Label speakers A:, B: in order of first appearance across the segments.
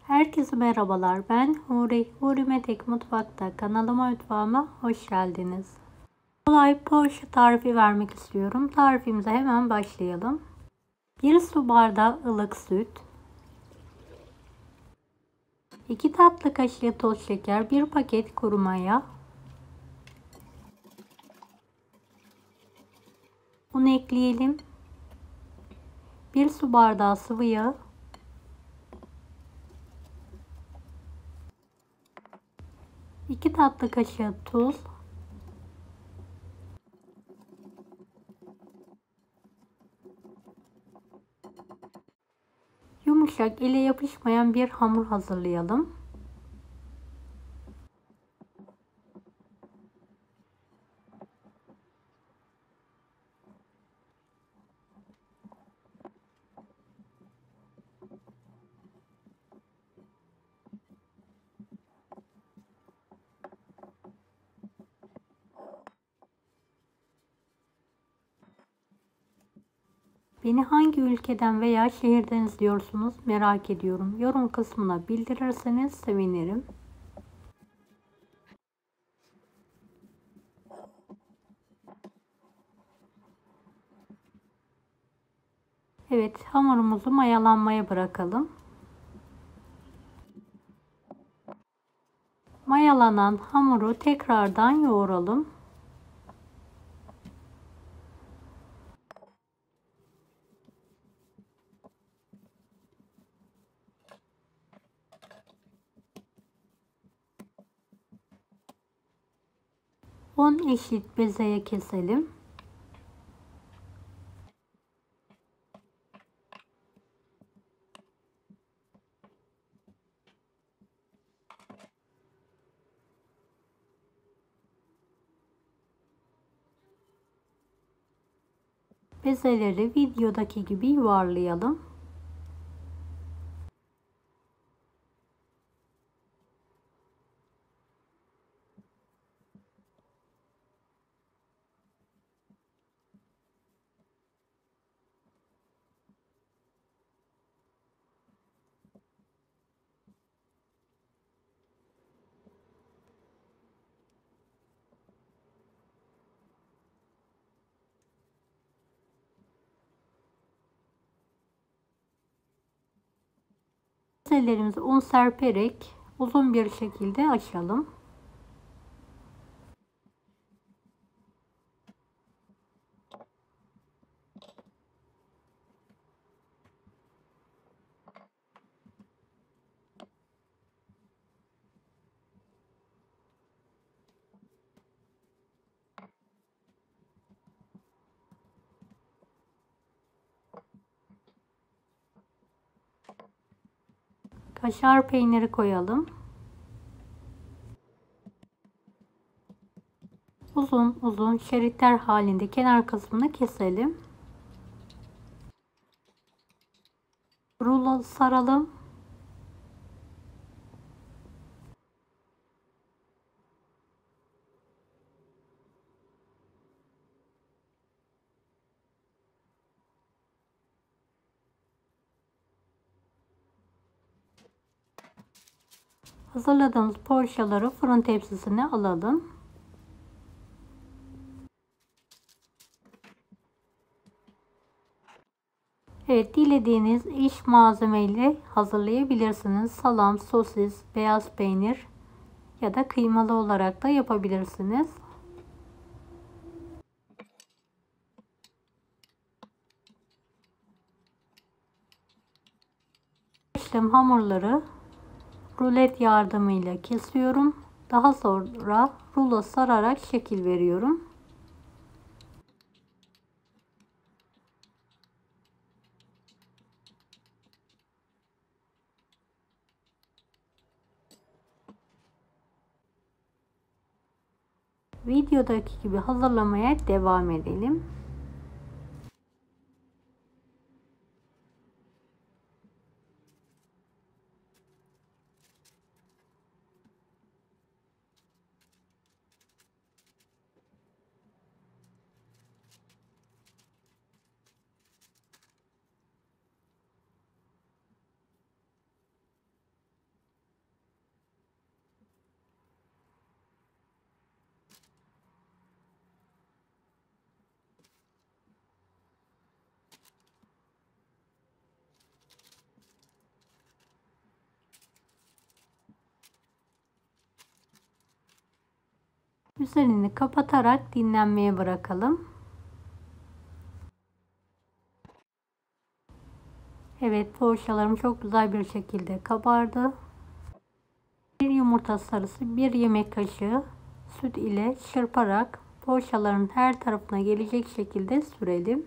A: Herkese merhabalar. Ben Huri Metek Mutfak'ta mutfağıma hoş geldiniz. Kolay poğaça tarifi vermek istiyorum. Tarifimize hemen başlayalım. 1 su bardağı ılık süt, 2 tatlı kaşığı toz şeker, 1 paket kuru maya, un ekleyelim. 1 su bardağı sıvı yağ, 2 tatlı kaşığı tuz, yumuşak, ele yapışmayan bir hamur hazırlayalım. Beni hangi ülkeden veya şehirden izliyorsunuz merak ediyorum. Yorum kısmına bildirirseniz sevinirim. Evet, hamurumuzu mayalanmaya bırakalım. Mayalanan hamuru tekrardan yoğuralım. On eşit bezeye keselim. Bezeleri videodaki gibi yuvarlayalım. Bezelerimizi un serperek uzun bir şekilde açalım. Kaşar peyniri koyalım. Uzun uzun şeritler halinde kenar kısmını keselim. Rulo saralım. Hazırladığımız poğaçaları fırın tepsisine alalım. Evet, dilediğiniz iç malzemeyle hazırlayabilirsiniz. Salam, sosis, beyaz peynir ya da kıymalı olarak da yapabilirsiniz. İşlem hamurları rulet yardımıyla kesiyorum. Daha sonra rulo sararak şekil veriyorum. Videodaki gibi hazırlamaya devam edelim. Üzerini kapatarak dinlenmeye bırakalım. Evet, poğaçalarım çok güzel bir şekilde kabardı. Bir yumurta sarısı, bir yemek kaşığı süt ile çırparak poğaçaların her tarafına gelecek şekilde sürelim.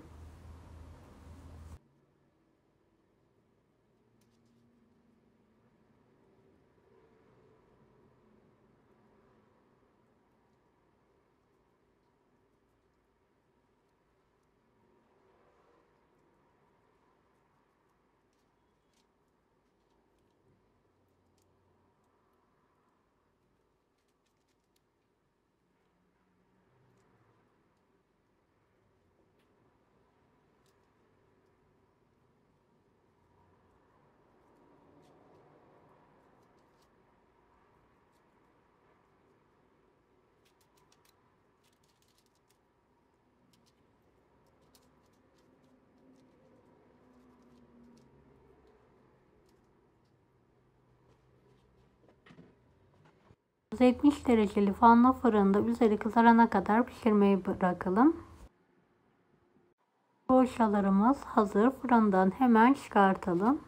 A: ...170 dereceli fanlı fırında üzeri kızarana kadar pişirmeyi bırakalım. Poğaçalarımız hazır. Fırından hemen çıkartalım.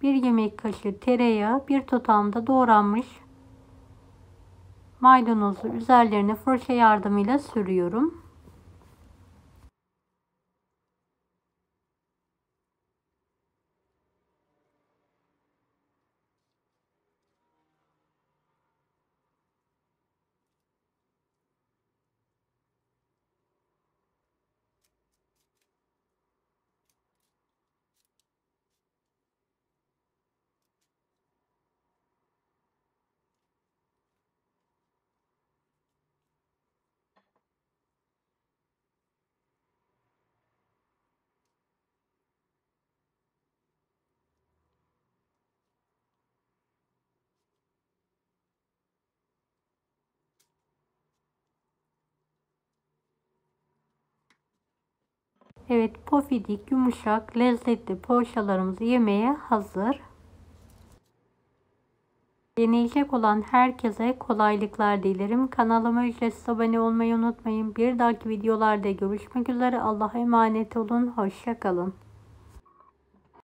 A: Bir yemek kaşığı tereyağı, bir tutam da doğranmış maydanozu üzerlerine fırça yardımıyla sürüyorum. Evet, pofidik, yumuşak, lezzetli poğaçalarımız yemeğe hazır. Deneyecek olan herkese kolaylıklar dilerim. Kanalıma ücretsiz abone olmayı unutmayın. Bir dahaki videolarda görüşmek üzere. Allah'a emanet olun. Hoşça kalın.